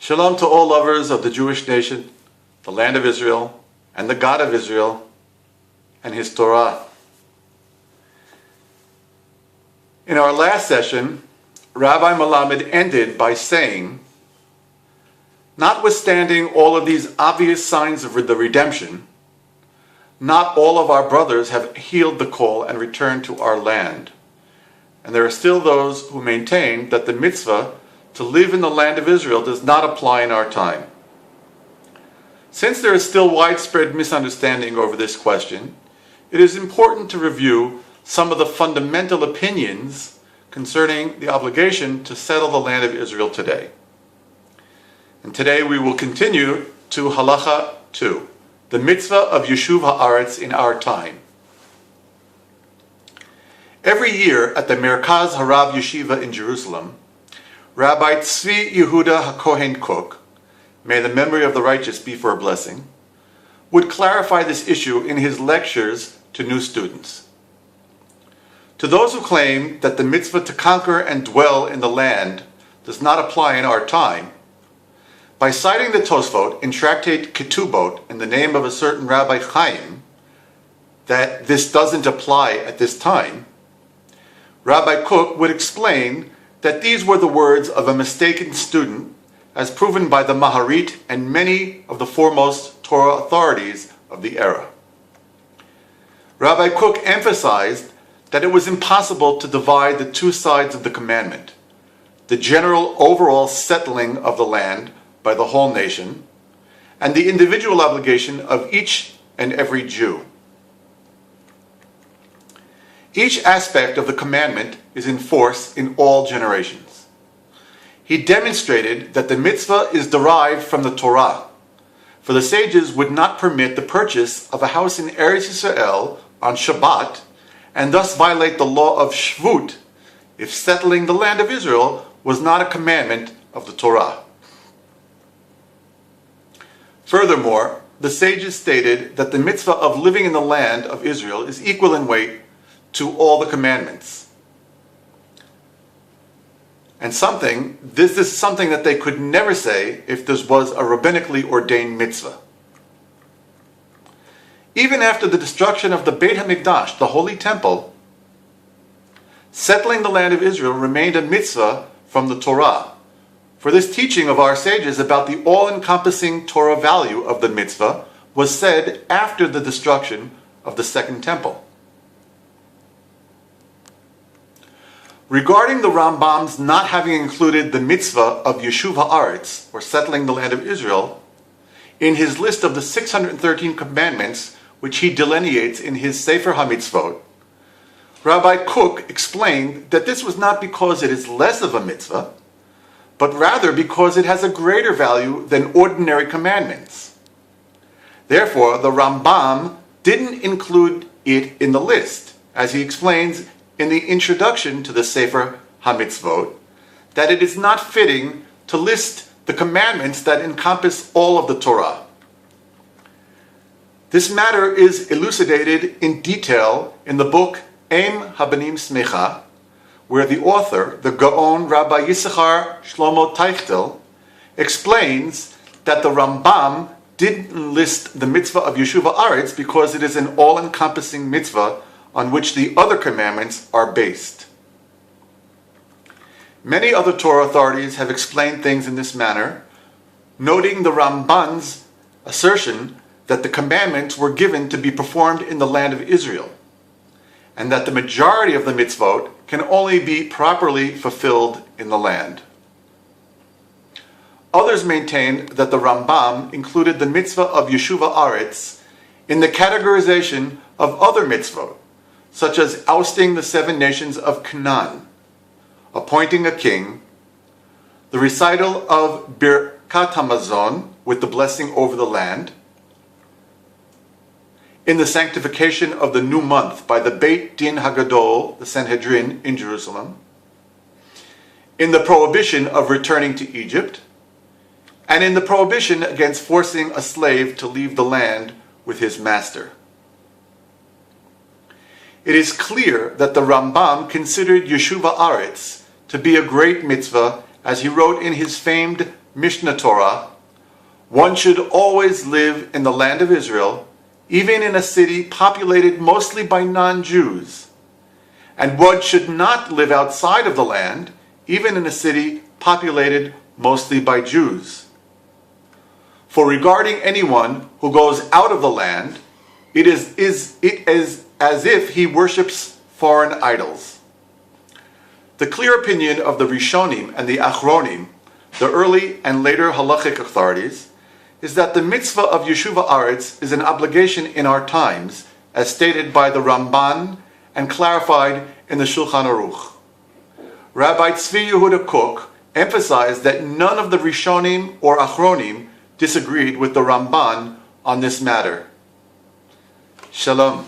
Shalom to all lovers of the Jewish nation, the land of Israel, and the God of Israel, and His Torah. In our last session, Rabbi Melamed ended by saying, notwithstanding all of these obvious signs of the redemption, not all of our brothers have healed the call and returned to our land. And there are still those who maintain that the mitzvah to live in the land of Israel does not apply in our time. Since there is still widespread misunderstanding over this question, it is important to review some of the fundamental opinions concerning the obligation to settle the land of Israel today. And today we will continue to Halacha 2, the mitzvah of Yishuv haaretz in our time. Every year at the Merkaz Harav Yeshiva in Jerusalem, Rabbi Tzvi Yehuda HaKohen Kook, may the memory of the righteous be for a blessing, would clarify this issue in his lectures to new students. To those who claim that the mitzvah to conquer and dwell in the land does not apply in our time, by citing the Tosfot in Tractate Ketubot in the name of a certain Rabbi Chaim, that this doesn't apply at this time, Rabbi Kook would explain that these were the words of a mistaken student, as proven by the Maharit and many of the foremost Torah authorities of the era. Rabbi Kook emphasized that it was impossible to divide the two sides of the commandment, the general overall settling of the land by the whole nation, and the individual obligation of each and every Jew. Each aspect of the commandment is in force in all generations. He demonstrated that the mitzvah is derived from the Torah, for the sages would not permit the purchase of a house in Eretz Yisrael on Shabbat, and thus violate the law of Shvut if settling the land of Israel was not a commandment of the Torah. Furthermore, the sages stated that the mitzvah of living in the land of Israel is equal in weight to all the commandments. And this is something that they could never say if this was a rabbinically ordained mitzvah. Even after the destruction of the Beit HaMikdash, the Holy Temple, settling the land of Israel remained a mitzvah from the Torah. For this teaching of our sages about the all-encompassing Torah value of the mitzvah was said after the destruction of the Second Temple. Regarding the Rambam's not having included the mitzvah of Yishuv haaretz, or settling the land of Israel, in his list of the 613 commandments which he delineates in his Sefer HaMitzvot, Rabbi Kook explained that this was not because it is less of a mitzvah, but rather because it has a greater value than ordinary commandments. Therefore, the Rambam didn't include it in the list, as he explains in the introduction to the Sefer HaMitzvot, that it is not fitting to list the commandments that encompass all of the Torah. This matter is elucidated in detail in the book Em Habanim Smecha, where the author, the Gaon Rabbi Yisachar Shlomo Teichtel, explains that the Rambam didn't list the mitzvah of Yishuv haaretz because it is an all-encompassing mitzvah on which the other commandments are based. Many other Torah authorities have explained things in this manner, noting the Ramban's assertion that the commandments were given to be performed in the land of Israel, and that the majority of the mitzvot can only be properly fulfilled in the land. Others maintain that the Rambam included the mitzvah of Yishuv haaretz in the categorization of other mitzvot, such as ousting the 7 nations of Canaan, appointing a king, the recital of Birkat HaMazon with the blessing over the land, in the sanctification of the new month by the Beit Din Hagadol, the Sanhedrin in Jerusalem, in the prohibition of returning to Egypt, and in the prohibition against forcing a slave to leave the land with his master. It is clear that the Rambam considered Yishuv haaretz to be a great mitzvah, as he wrote in his famed Mishnah Torah, one should always live in the land of Israel, even in a city populated mostly by non-Jews. And one should not live outside of the land, even in a city populated mostly by Jews. For regarding anyone who goes out of the land, it is as if he worships foreign idols. The clear opinion of the Rishonim and the Achronim, the early and later halachic authorities, is that the mitzvah of Yishuv Haaretz is an obligation in our times, as stated by the Ramban and clarified in the Shulchan Aruch. Rabbi Tzvi Yehuda Kook emphasized that none of the Rishonim or Achronim disagreed with the Ramban on this matter. Shalom.